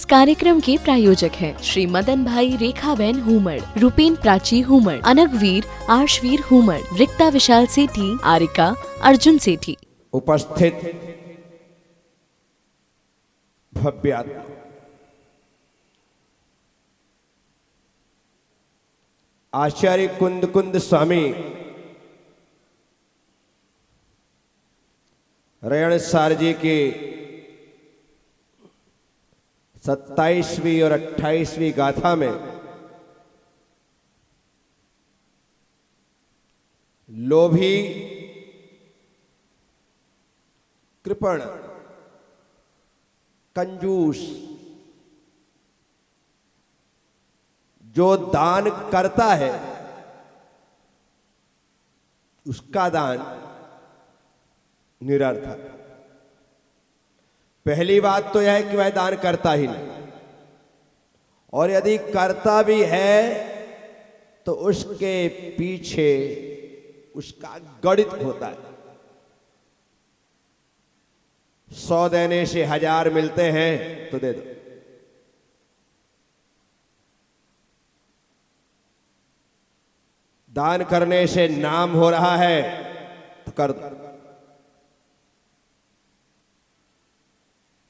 कार्यक्रम के प्रायोजक हैं श्री मदन भाई रेखाबेन हुमड़, रूपेन प्राची हुमड़, अनगवीर आर्शवीर हुमड़, रिक्ता विशाल सेठी, आरिका अर्जुन सेठी। उपस्थित भव्य आचार्य कुंद कुंद स्वामी रेण सार जी की 27वीं और 28वीं गाथा में लोभी, कृपण, कंजूस, जो दान करता है उसका दान निरर्थक। पहली बात तो यह है कि वह दान करता ही नहीं, और यदि करता भी है तो उसके पीछे उसका गणित होता है। 100 देने से 1000 मिलते हैं तो दे दो, दान करने से नाम हो रहा है तो कर दो।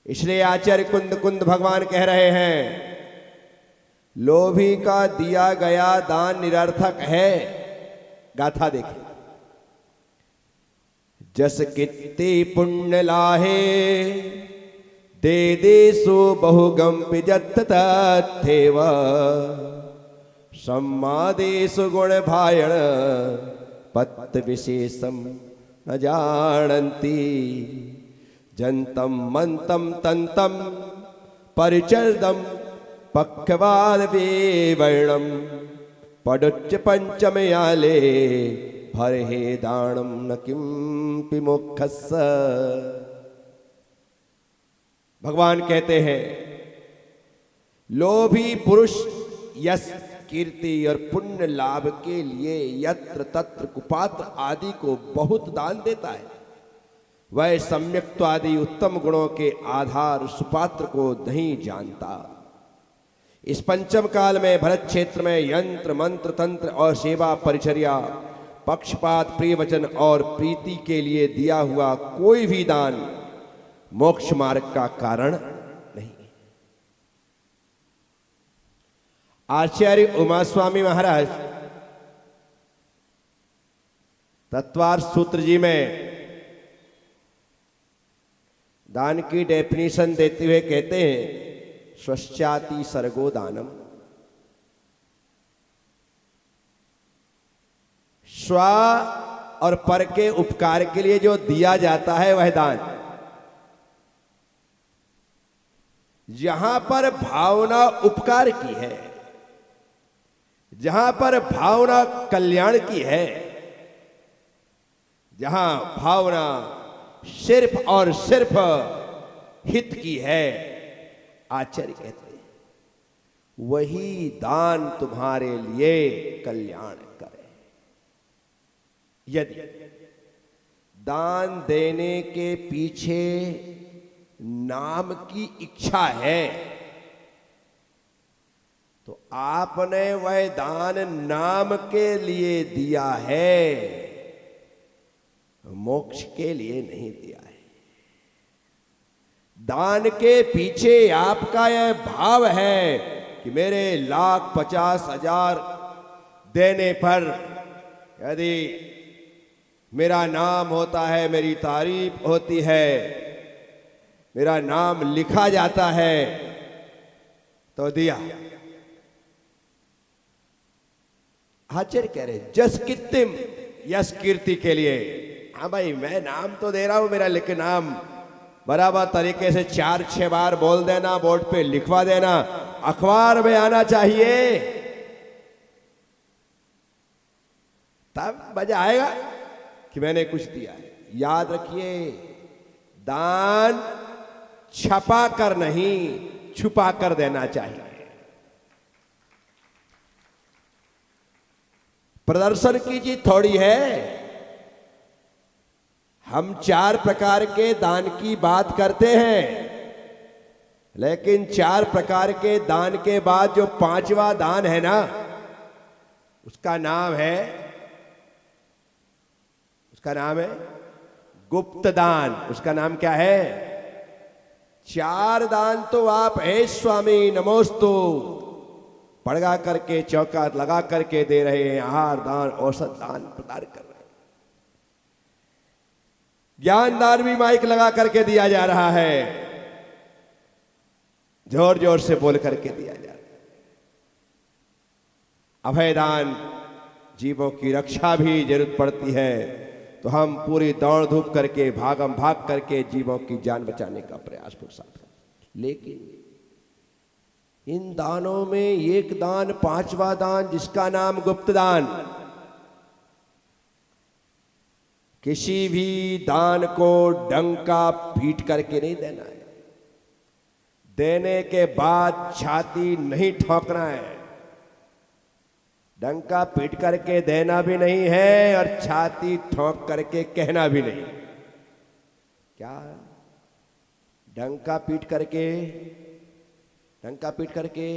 इसलिए आचार्य कुंद कुंद भगवान कह रहे हैं, लोभी का दिया गया दान निरर्थक है। गाथा देखिए, जस कित्ती पुण्य लाहे दे देसु बहुगम पिजत तथेव सम्मादेशु गुण भायण पत्त विशेषम न जानन्ति जंतम मंतम तंतम परिचर्दम पक्षवाद विवर्णम पडुच्च पंचमयाले भरहे दानम न किम मोक्षस्स। भगवान कहते हैं, लोभी पुरुष यश, कीर्ति और पुण्य लाभ के लिए यत्र तत्र कुपात्र आदि को बहुत दान देता है, वह सम्यक्त्व आदि उत्तम गुणों के आधार सुपात्र को नहीं जानता। इस पंचम काल में भरत क्षेत्र में यंत्र मंत्र तंत्र और सेवा परिचर्या, पक्षपात, प्रिय वचन और प्रीति के लिए दिया हुआ कोई भी दान मोक्ष मार्ग का कारण नहीं। आचार्य उमा स्वामी महाराज तत्वार्थ सूत्र जी में दान की डेफिनेशन देते हुए कहते हैं, स्वश्चाति सर्गो दानम। स्व और पर के उपकार के लिए जो दिया जाता है वह दान। जहां पर भावना उपकार की है, जहां पर भावना कल्याण की है, जहां भावना सिर्फ और सिर्फ हित की है, आचार्य कहते हैं वही दान तुम्हारे लिए कल्याण करे। यदि दान देने के पीछे नाम की इच्छा है तो आपने वह दान नाम के लिए दिया है, मोक्ष के लिए नहीं दिया है। दान के पीछे आपका यह भाव है कि मेरे 1,50,000 देने पर यदि मेरा नाम होता है, मेरी तारीफ होती है, मेरा नाम लिखा जाता है तो दिया। आचार्य कह रहे जस कीर्तिम, यश कीर्ति के लिए। हाँ भाई, मैं नाम तो दे रहा हूं मेरा, लेकिन नाम बराबर तरीके से 4-6 बार बोल देना, बोर्ड पे लिखवा देना, अखबार में आना चाहिए, तब मजा आएगा कि मैंने कुछ दिया है। याद रखिए, दान छपा कर नहीं, छुपा कर देना चाहिए। प्रदर्शन की चीज थोड़ी है। हम 4 प्रकार के दान की बात करते हैं। लेकिन 4 प्रकार के दान के बाद जो 5वां दान है ना, उसका नाम है गुप्त दान। उसका नाम क्या है? 4 दान तो आप हे स्वामी नमोस्तु पड़गा करके, चौका लगा करके दे रहे हैं। आहार दान, औसत दान प्रदान कर रहे हैं। ज्ञान दान भी माइक लगा करके दिया जा रहा है, जोर जोर से बोल करके दिया जा रहा है। अभय दान, जीवों की रक्षा भी जरूरत पड़ती है, तो हम पूरी दौड़ धूप करके, भागम भाग करके जीवों की जान बचाने का प्रयास पुरुषार्थ करते। लेकिन इन दानों में एक दान, 5वां दान, जिसका नाम गुप्त दान, किसी भी दान को डंका पीट करके नहीं देना है। देने के बाद छाती नहीं ठोकना है। डंका पीट करके देना भी नहीं है और छाती ठोक करके कहना भी नहीं। क्या? डंका पीट करके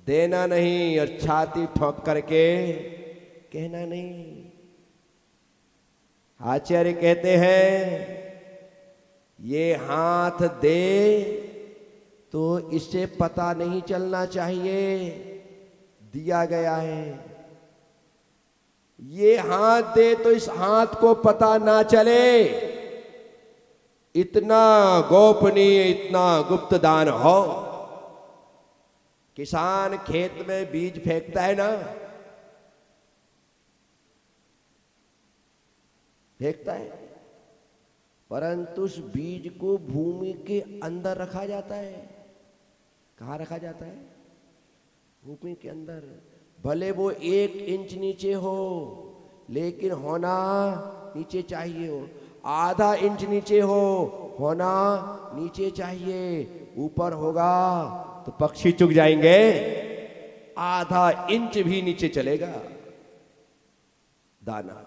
देना नहीं और छाती ठोक करके कहना नहीं। आचार्य कहते हैं ये हाथ दे तो इसे पता नहीं चलना चाहिए दिया गया है। ये हाथ दे तो इस हाथ को पता ना चले। इतना गोपनीय, इतना गुप्त दान हो। किसान खेत में बीज फेंकता है ना, फेंकता है, परंतु उस बीज को भूमि के अंदर रखा जाता है। कहाँ रखा जाता है? भूमि के अंदर। भले वो 1 इंच नीचे हो, लेकिन होना नीचे चाहिए हो। आधा इंच नीचे हो, होना नीचे चाहिए। ऊपर होगा तो पक्षी चुग जाएंगे। आधा इंच भी नीचे चलेगा दाना।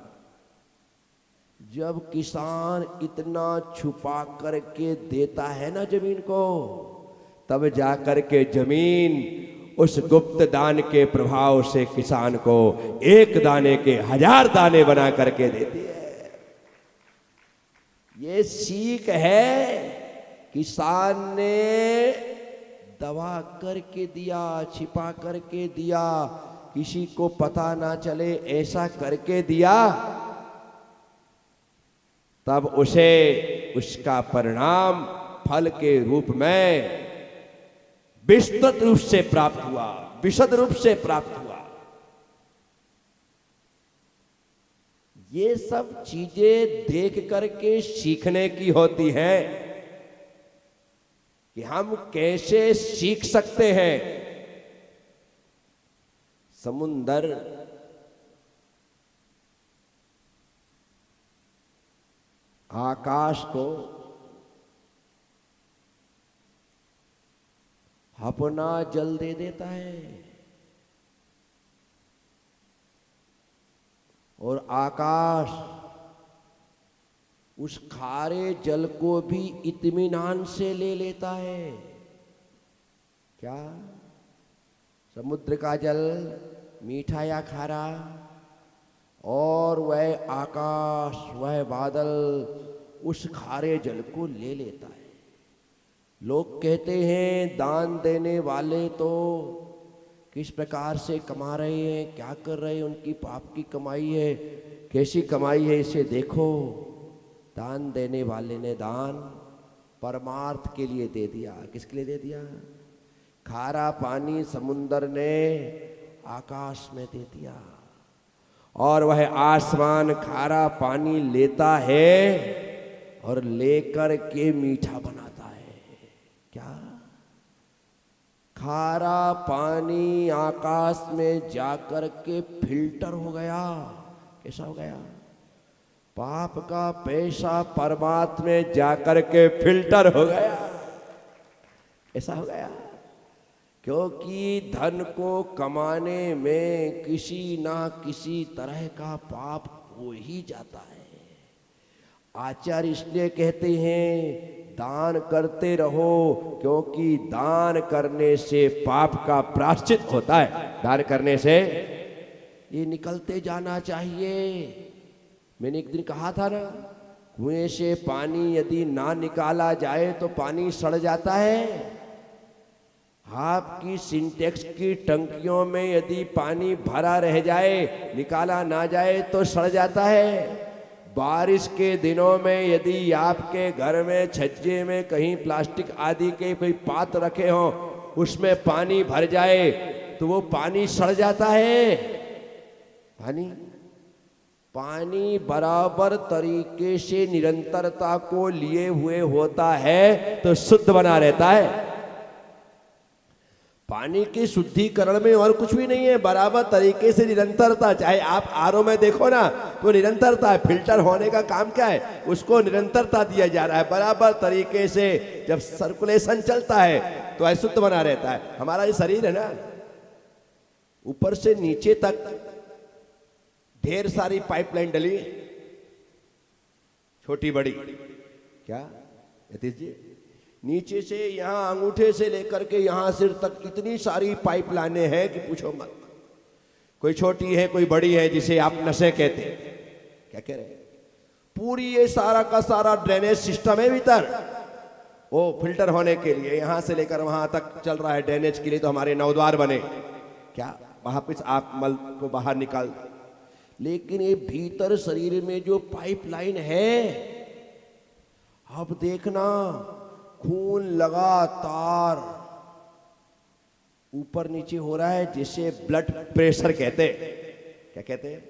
जब किसान इतना छुपा करके देता है ना जमीन को, तब जाकर के जमीन उस गुप्त दान के प्रभाव से किसान को 1 दाने के 1000 दाने बना करके देती है। ये सीख है। किसान ने दबा करके दिया, छिपा करके दिया, किसी को पता ना चले, ऐसा करके दिया, तब उसे उसका परिणाम फल के रूप में विस्तृत रूप से प्राप्त हुआ, विशद रूप से प्राप्त हुआ। ये सब चीजें देख करके सीखने की होती है कि हम कैसे सीख सकते हैं। समुंदर आकाश को अपना जल दे देता है और आकाश उस खारे जल को भी इत्मीनान से ले लेता है। क्या? समुद्र का जल मीठा या खारा, और वह आकाश, वह बादल उस खारे जल को ले लेता है। लोग कहते हैं दान देने वाले तो किस प्रकार से कमा रहे हैं, क्या कर रहे हैं, उनकी पाप की कमाई है, कैसी कमाई है, इसे देखो। दान देने वाले ने दान परमार्थ के लिए दे दिया। किसके लिए दे दिया? खारा पानी समुंदर ने आकाश में दे दिया, और वह आसमान खारा पानी लेता है और लेकर के मीठा बनाता है। क्या? खारा पानी आकाश में जाकर के फिल्टर हो गया। कैसा हो गया? पाप का पैसा परमात्मा में जाकर के फिल्टर हो गया। ऐसा हो गया क्योंकि धन को कमाने में किसी ना किसी तरह का पाप हो ही जाता है। आचार्य इसलिए कहते हैं दान करते रहो, क्योंकि दान करने से पाप का प्रायश्चित होता है। दान करने से ये निकलते जाना चाहिए। मैंने एक दिन कहा था ना, कुएं से पानी यदि ना निकाला जाए तो पानी सड़ जाता है। आपकी सिंटेक्स की टंकियों में यदि पानी भरा रह जाए, निकाला ना जाए तो सड़ जाता है। बारिश के दिनों में यदि आपके घर में छज्जे में कहीं प्लास्टिक आदि के कोई पात्र रखे हों, उसमें पानी भर जाए तो वो पानी सड़ जाता है। पानी बराबर तरीके से निरंतरता को लिए हुए होता है तो शुद्ध बना रहता है। पानी के शुद्धिकरण में और कुछ भी नहीं है, बराबर तरीके से निरंतरता। चाहे आप आरओ में देखो ना तो निरंतरता है। फिल्टर होने का काम क्या है, उसको निरंतरता दिया जा रहा है। बराबर तरीके से जब सर्कुलेशन चलता है तो अशुद्ध बना रहता है। हमारा ये शरीर है ना, ऊपर से नीचे तक ढेर सारी पाइपलाइन डली, छोटी बड़ी। क्या यतीश जी, नीचे से यहाँ अंगूठे से लेकर के यहाँ सिर तक इतनी सारी पाइपलाइनें हैं कि पूछो मत। कोई छोटी है, कोई बड़ी है, जिसे आप नसें कहते हैं। क्या कह रहे हैं? पूरी ये सारा का सारा ड्रेनेज सिस्टम है भीतर, वो फिल्टर होने के लिए यहाँ से लेकर वहां तक चल रहा है। ड्रेनेज के लिए तो हमारे नवद्वार बने, क्या वापस आप मल को बाहर निकाल। लेकिन ये भीतर शरीर में जो पाइपलाइन है, अब देखना, खून लगातार ऊपर नीचे हो रहा है, जिसे ब्लड प्रेशर कहते हैं। क्या कहते हैं?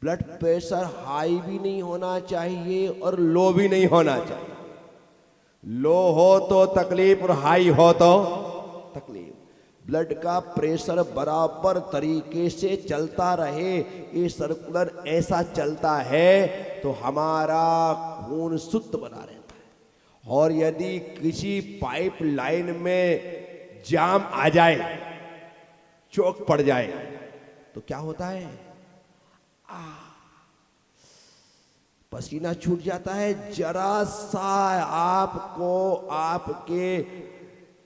ब्लड प्रेशर हाई भी नहीं होना चाहिए और लो भी नहीं होना चाहिए। लो हो तो तकलीफ और हाई हो तो तकलीफ। ब्लड का प्रेशर बराबर तरीके से चलता रहे, ये सर्कुलर ऐसा चलता है तो हमारा खून शुद्ध बना रहता है। और यदि किसी पाइप लाइन में जाम आ जाए, चौक पड़ जाए, तो क्या होता है? पसीना छूट जाता है। जरा सा आपको आपके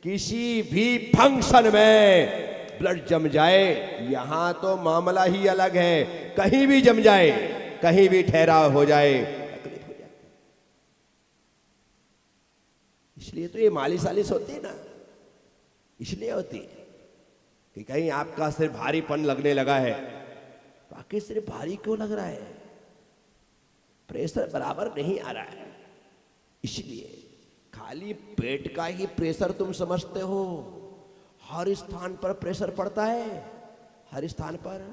किसी भी फंक्शन में ब्लड जम जाए, यहां तो मामला ही अलग है। कहीं भी जम जाए, कहीं भी ठहराव हो जाए, तकलीफ हो जाती है। इसलिए तो ये मालिश वालिश होती है ना, इसलिए होती है कि कहीं आपका सिर भारीपन लगने लगा है, तो आखिर सिर भारी क्यों लग रहा है? प्रेशर बराबर नहीं आ रहा है। इसलिए खाली पेट का ही प्रेशर तुम समझते हो, हर स्थान पर प्रेशर पड़ता है। हर स्थान पर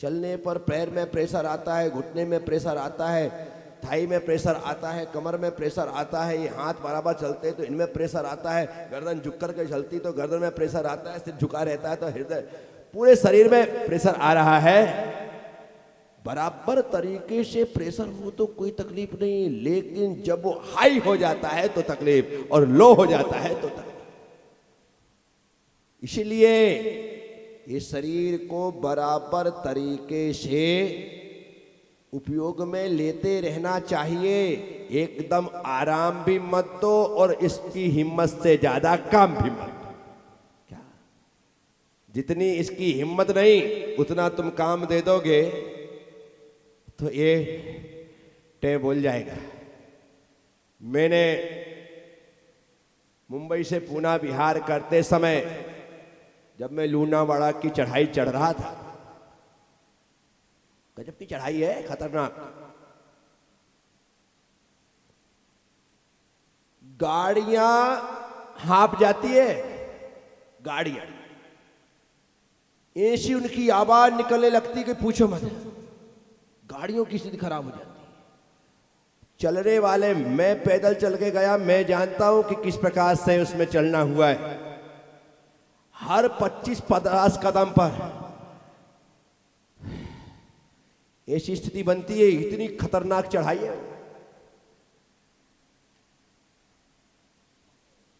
चलने पर पैर में प्रेशर आता है, घुटने में प्रेशर आता है, थाई में प्रेशर आता है, कमर में प्रेशर आता है। ये हाथ बराबर चलते हैं तो इनमें प्रेशर आता है, गर्दन झुक कर के चलती तो गर्दन में प्रेशर आता है, सिर झुका रहता है तो हृदय, पूरे शरीर में प्रेशर आ रहा है। बराबर तरीके से प्रेशर हो तो कोई तकलीफ नहीं, लेकिन जब वो हाई हो जाता है तो तकलीफ, और लो हो जाता है तो तकलीफ। इसलिए इस शरीर को बराबर तरीके से उपयोग में लेते रहना चाहिए। एकदम आराम भी मत दो और इसकी हिम्मत से ज्यादा काम भी मत दो। क्या? जितनी इसकी हिम्मत नहीं उतना तुम काम दे दोगे तो ये टे बोल जाएगा। मैंने मुंबई से पूना बिहार करते समय जब मैं लूनावाड़ा की चढ़ाई चढ़ रहा था, गजब की चढ़ाई है, खतरनाक। गाड़ियां हाँप जाती है, गाड़ियां ऐसी उनकी आवाज निकलने लगती कि पूछो मत। गाड़ियों की स्थिति खराब हो जाती है। चलने वाले, मैं पैदल चल के गया, मैं जानता हूं कि किस प्रकार से उसमें चलना हुआ है। हर 25-50 कदम पर ऐसी स्थिति बनती है, इतनी खतरनाक चढ़ाई है।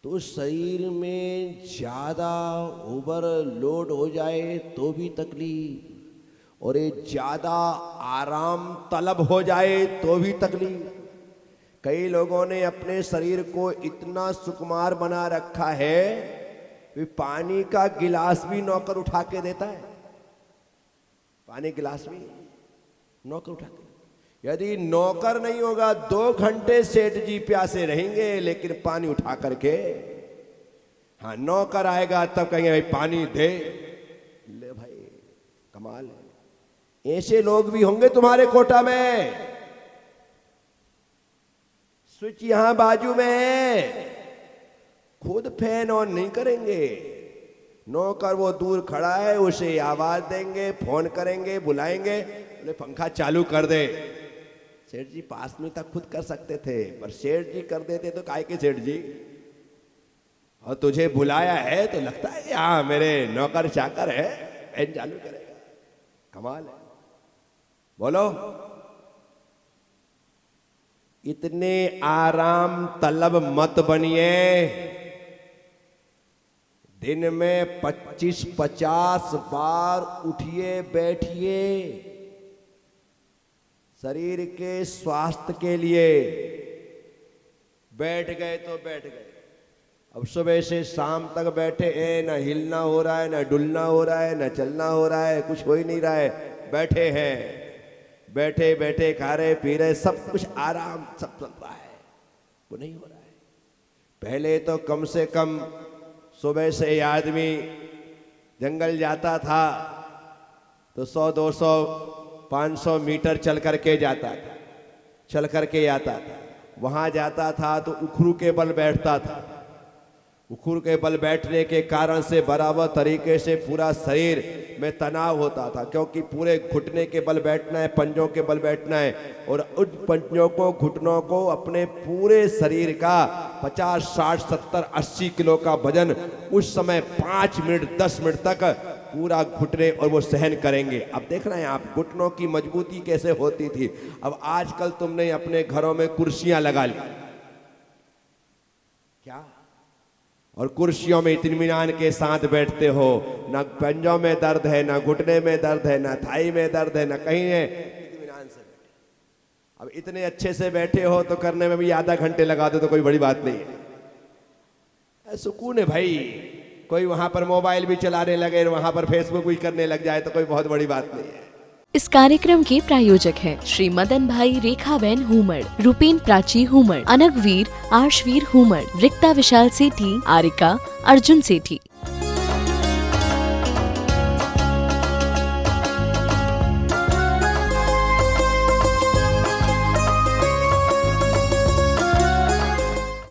तो शरीर में ज्यादा ओवरलोड हो जाए तो भी तकलीफ, और ये ज्यादा आराम तलब हो जाए तो भी तकलीफ। कई लोगों ने अपने शरीर को इतना सुकुमार बना रखा है कि पानी का गिलास भी नौकर उठा के देता है। पानी गिलास भी नौकर उठा के। यदि नौकर नहीं होगा 2 घंटे सेठ जी प्यासे रहेंगे, लेकिन पानी उठा करके। हाँ, नौकर आएगा तब कहेंगे भाई पानी दे। ले भाई, कमाल है। ऐसे लोग भी होंगे तुम्हारे कोटा में। स्विच यहां बाजू में है, खुद फैन ऑन नहीं करेंगे। नौकर वो दूर खड़ा है, उसे आवाज देंगे, फोन करेंगे, बुलाएंगे, बोले पंखा चालू कर दे। सेठ जी पास में तक खुद कर सकते थे, पर सेठ जी कर देते तो काहे के सेठ जी। और तुझे बुलाया है तो लगता है यहाँ मेरे नौकर चाकर है, फैन चालू करेगा। कमाल है। बोलो, इतने आराम तलब मत बनिए। दिन में 25-50 बार उठिए बैठिए, शरीर के स्वास्थ्य के लिए। बैठ गए तो बैठ गए। अब सुबह से शाम तक बैठे हैं, ना हिलना हो रहा है, ना डुलना हो रहा है, ना चलना हो रहा है, कुछ हो ही नहीं रहा है, बैठे हैं। बैठे बैठे खा रहे पी रहे, सब कुछ आराम, सब चल रहा है, वो नहीं हो रहा है। पहले तो कम से कम सुबह से आदमी जंगल जाता था तो 100-200 500 मीटर चल करके जाता था, चल करके आता था। वहां जाता था तो उखरू के बल बैठता था। उखरू के बल बैठने के कारण से बराबर तरीके से पूरा शरीर में तनाव होता था, क्योंकि पूरे घुटने के बल बैठना है, पंजों के बल बैठना है, और उन पंजों को, घुटनों को, अपने पूरे शरीर का 50, 60, 70, 80 किलो का वजन उस समय 5 मिनट 10 मिनट तक पूरा घुटने और वो सहन करेंगे। अब देख रहे हैं आप घुटनों की मजबूती कैसे होती थी। अब आजकल तुमने अपने घरों में कुर्सियां लगा ली क्या, और कुर्सियों में इत्मीनान के साथ बैठते हो। ना पंजों में दर्द है, ना घुटने में दर्द है, ना थाई में दर्द है, ना कहीं है, इत्मीनान से बैठे। अब इतने अच्छे से बैठे हो तो करने में भी आधा घंटे लगा दो तो कोई बड़ी बात नहीं है, सुकून है भाई। कोई वहां पर मोबाइल भी चलाने लगे, वहां पर फेसबुक भी करने लग जाए तो कोई बहुत बड़ी बात नहीं है। इस कार्यक्रम के प्रायोजक हैं श्री मदन भाई रेखाबेन हुमड़, रूपेन प्राची हुमड़, अनगवीर आर्शवीर हुमड़, रिक्ता विशाल सेठी, आरिका अर्जुन सेठी।